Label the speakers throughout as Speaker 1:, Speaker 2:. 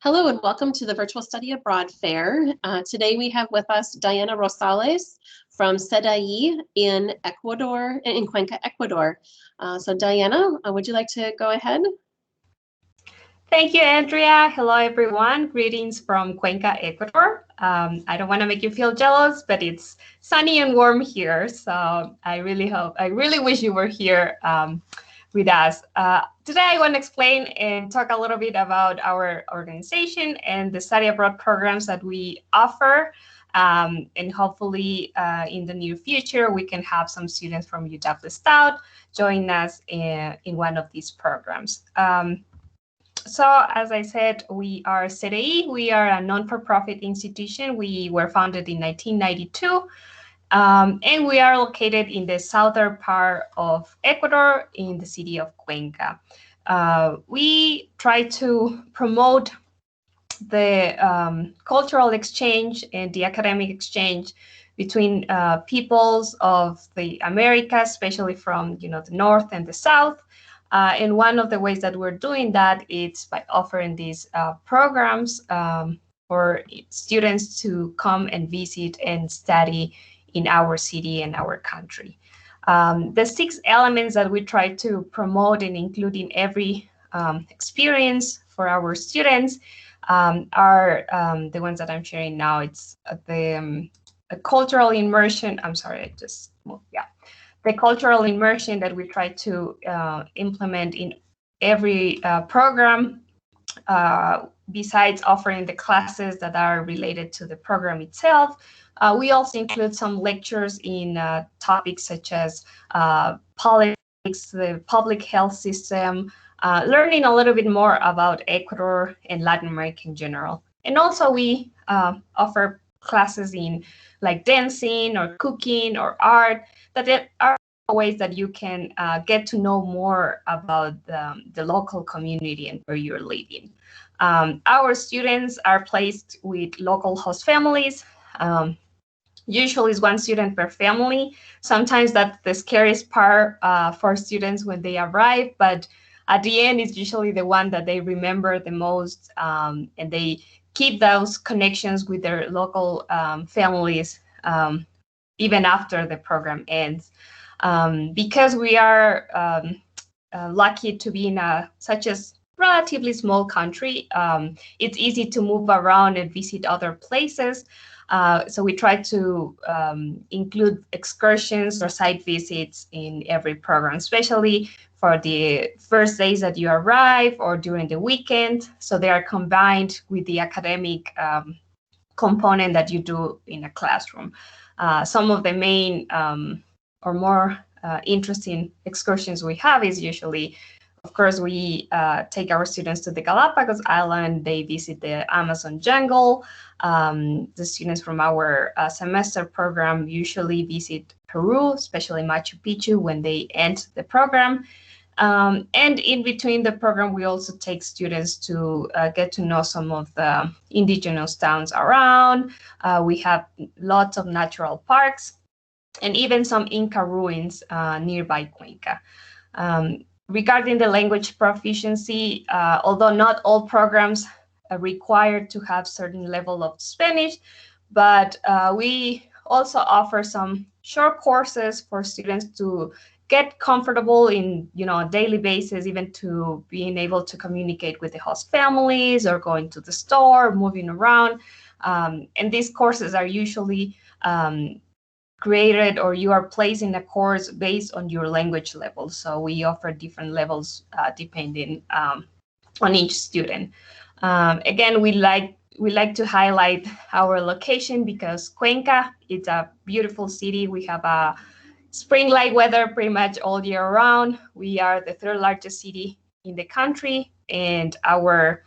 Speaker 1: Hello and welcome to the Virtual Study Abroad Fair. Today we have with us Diana Rosales from CEDEI in Ecuador, in Cuenca, Ecuador. So Diana, would you like to go ahead?
Speaker 2: Thank you, Andrea. Hello, everyone. Greetings from Cuenca, Ecuador. I don't want to make you feel jealous, but it's sunny and warm here. So I really wish you were here with us. Today, I want to explain and talk a little bit about our organization and the study abroad programs that we offer. And hopefully, in the near future, we can have some students from UW-Stout join us in one of these programs. So, as I said, we are CEDEI. We are a non-for-profit institution. We were founded in 1992, and we are located in the southern part of Ecuador in the city of Cuenca. We try to promote the cultural exchange and the academic exchange between peoples of the Americas, especially from the north and the south. And one of the ways that we're doing that is by offering these programs for students to come and visit and study in our city and our country. The 6 elements that we try to promote and include in every experience for our students are the ones that I'm sharing now. It's the cultural immersion. I'm sorry, I just moved. Yeah. The cultural immersion that we try to implement in every program, besides offering the classes that are related to the program itself. We also include some lectures in topics such as politics, the public health system, learning a little bit more about Ecuador and Latin America in general. And also we offer classes in like dancing or cooking or art, that are ways that you can get to know more about the local community and where you're living. Our students are placed with local host families. Usually it's 1 student per family. Sometimes that's the scariest part for students when they arrive, but at the end, it's usually the one that they remember the most, and they keep those connections with their local families even after the program ends. Because we are lucky to be in such a relatively small country, it's easy to move around and visit other places. So we try to include excursions or site visits in every program, especially for the first days that you arrive or during the weekend. So they are combined with the academic component that you do in a classroom. Some of the main or more interesting excursions we have is usually, of course, we take our students to the Galapagos Island. They visit the Amazon jungle. The students from our semester program usually visit Peru, especially Machu Picchu, when they end the program. And in between the program, we also take students to get to know some of the indigenous towns around. We have lots of natural parks and even some Inca ruins nearby Cuenca. Regarding the language proficiency, although not all programs are required to have certain level of Spanish, but we also offer some short courses for students to get comfortable in a daily basis, even to being able to communicate with the host families or going to the store, moving around. And these courses are usually created, or you are placed in a course based on your language level. So we offer different levels depending on each student. Again, we like to highlight our location because Cuenca, it's a beautiful city. We have a spring-like weather pretty much all year round. We are the 3rd largest city in the country, and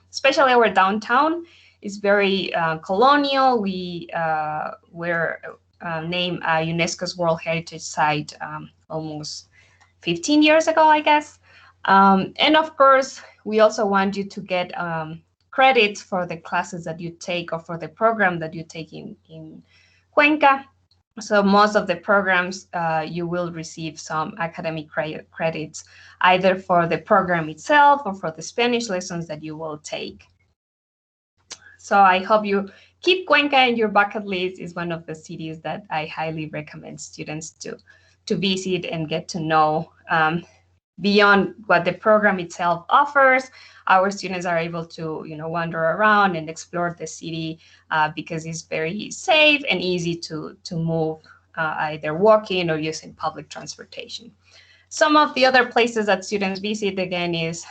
Speaker 2: especially our downtown is very colonial. We were named UNESCO's World Heritage Site almost 15 years ago, I guess. And of course, we also want you to get credits for the classes that you take or for the program that you take in Cuenca. So most of the programs, you will receive some academic credits, either for the program itself or for the Spanish lessons that you will take. So I hope you keep Cuenca in your bucket list. It's one of the cities that I highly recommend students to visit and get to know. Beyond what the program itself offers, our students are able to, wander around and explore the city because it's very safe and easy to move, either walking or using public transportation. Some of the other places that students visit, again, is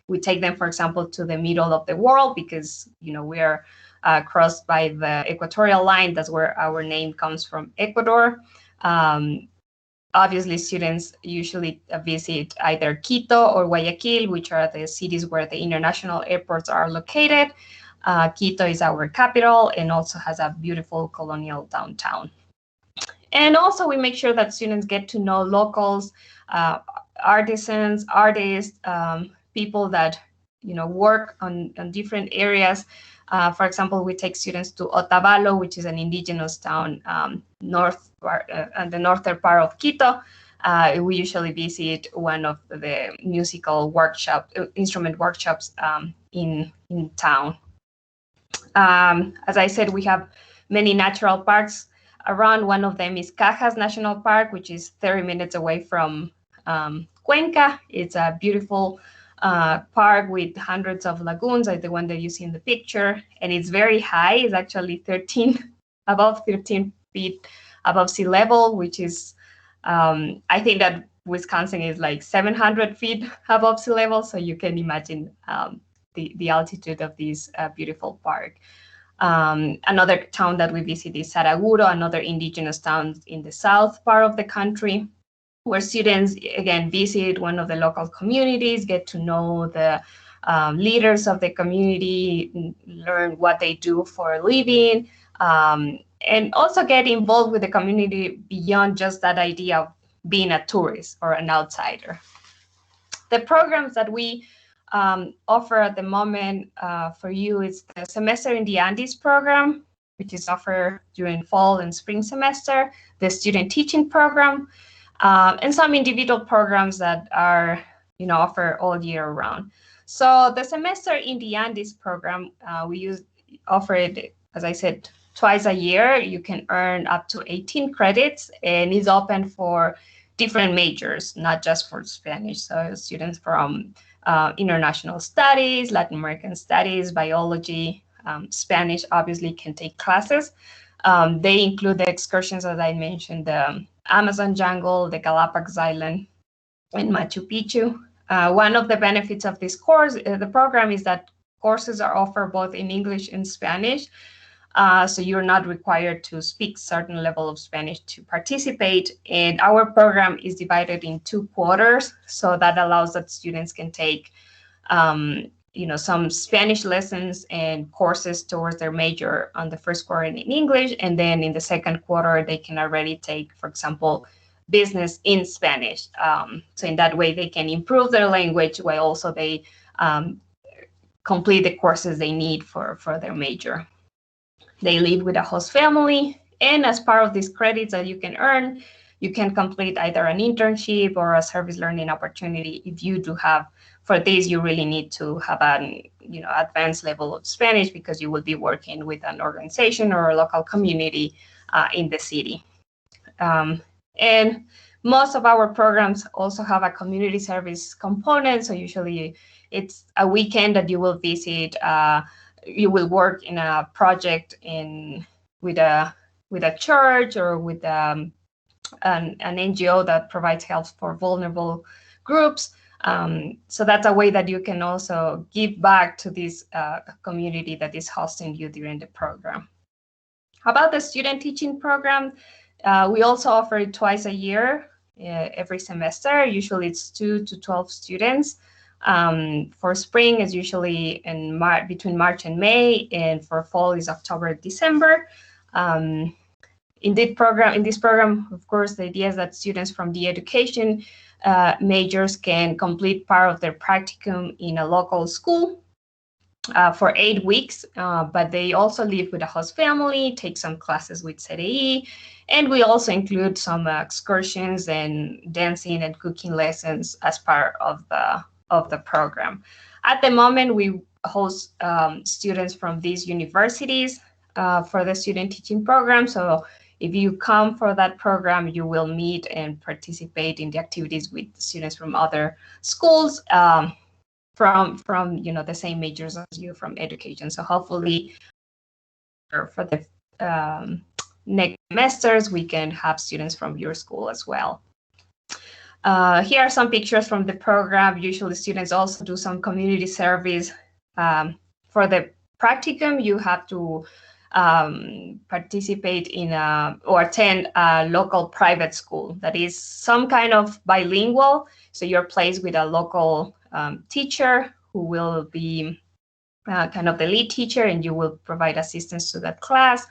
Speaker 2: we take them, for example, to the middle of the world because, we are crossed by the equatorial line. That's where our name comes from, Ecuador. Obviously, students usually visit either Quito or Guayaquil, which are the cities where the international airports are located. Quito is our capital and also has a beautiful colonial downtown. And also we make sure that students get to know locals, artisans, artists, people that work on different areas. For example, we take students to Otavalo, which is an indigenous town on the northern part of Quito. We usually visit one of the musical instrument workshops in town. As I said, we have many natural parks around. One of them is Cajas National Park, which is 30 minutes away from Cuenca. It's a beautiful park with hundreds of lagoons, like the one that you see in the picture, and it's very high. It's actually above 13 feet above sea level, which is, I think that Wisconsin is like 700 feet above sea level, so you can imagine the altitude of this beautiful park. Another town that we visit is Saraguro, another indigenous town in the south part of the country, where students, again, visit one of the local communities, get to know the leaders of the community, learn what they do for a living, and also get involved with the community beyond just that idea of being a tourist or an outsider. The programs that we offer at the moment for you is the Semester in the Andes program, which is offered during fall and spring semester, the student teaching program, and some individual programs that are offered all year round. So the Semester in the Andes program, we offer it, as I said, twice a year. You can earn up to 18 credits, and is open for different majors, not just for Spanish. So students from international studies, Latin American studies, biology, Spanish obviously can take classes. They include the excursions, as I mentioned, the Amazon jungle, the Galapagos Island, and Machu Picchu. One of the benefits of this course, the program, is that courses are offered both in English and Spanish. So you're not required to speak certain level of Spanish to participate. And our program is divided in 2 quarters, so that allows that students can take some Spanish lessons and courses towards their major on the first quarter in English, and then in the second quarter they can already take, for example, business in Spanish. So in that way they can improve their language while also they complete the courses they need for their major. They live with a host family, and as part of these credits that you can earn, you can complete either an internship or a service learning opportunity. If you do have, for this, you really need to have an advanced level of Spanish, because you will be working with an organization or a local community in the city. And most of our programs also have a community service component. So usually it's a weekend that you will visit. You will work in a project with a church or with an NGO that provides help for vulnerable groups. So that's a way that you can also give back to this community that is hosting you during the program. How about the student teaching program? We also offer it twice a year, every semester. Usually it's 2 to 12 students. For spring is usually between March and May, and for fall is October, December. In this program, of course, the idea is that students from the education majors can complete part of their practicum in a local school for 8 weeks, but they also live with a host family, take some classes with CEDEI, and we also include some excursions and dancing and cooking lessons as part of the program. At the moment, we host students from these universities for the student teaching program. So if you come for that program, you will meet and participate in the activities with students from other schools, from you know, the same majors as you from education. So hopefully for the next semesters, we can have students from your school as well. Here are some pictures from the program. Usually students also do some community service. For the practicum, you have to participate in or attend a local private school that is some kind of bilingual. So you're placed with a local teacher who will be kind of the lead teacher, and you will provide assistance to that class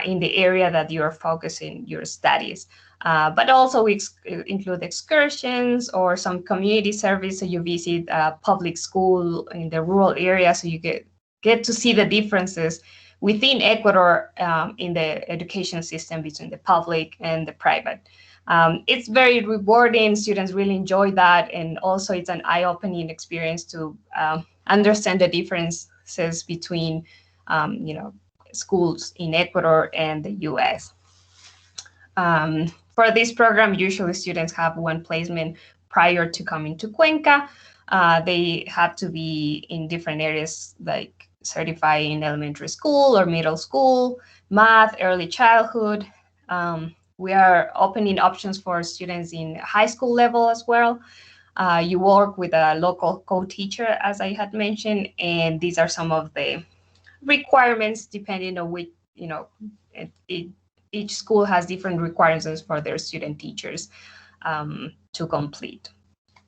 Speaker 2: in the area that you are focusing your studies. But also we include excursions or some community service. So you visit a public school in the rural area, so you get to see the differences within Ecuador in the education system between the public and the private. It's very rewarding. Students really enjoy that, and also it's an eye-opening experience to understand the differences between, you know, schools in Ecuador and the U.S. For this program, usually students have one placement prior to coming to Cuenca. They have to be in different areas like certified in elementary school or middle school, math, early childhood. We are opening options for students in high school level as well. You work with a local co-teacher, as I had mentioned, and these are some of the requirements depending on which, you know, each school has different requirements for their student teachers to complete.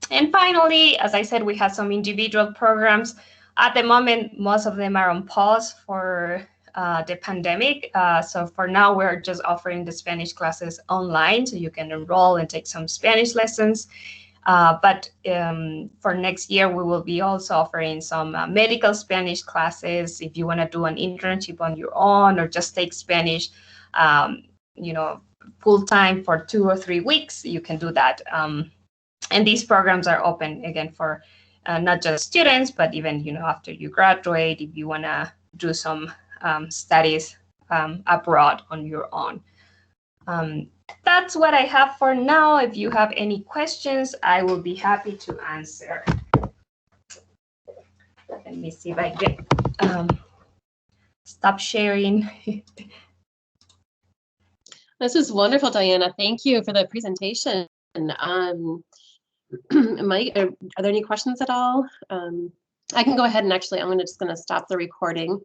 Speaker 2: And finally, as I said, we have some individual programs. At the moment, most of them are on pause for the pandemic. So for now, we're just offering the Spanish classes online, so you can enroll and take some Spanish lessons. But for next year, we will be also offering some medical Spanish classes. If you want to do an internship on your own or just take Spanish, you know, full time for 2 or 3 weeks, you can do that. And these programs are open again for not just students, but even, you know, after you graduate, if you want to do some studies abroad on your own. That's what I have for now. If you have any questions, I will be happy to answer. Let me see if I can stop sharing.
Speaker 1: This is wonderful, Diana. Thank you for the presentation. Mike, are there any questions at all? I can go ahead and actually, I'm just going to stop the recording.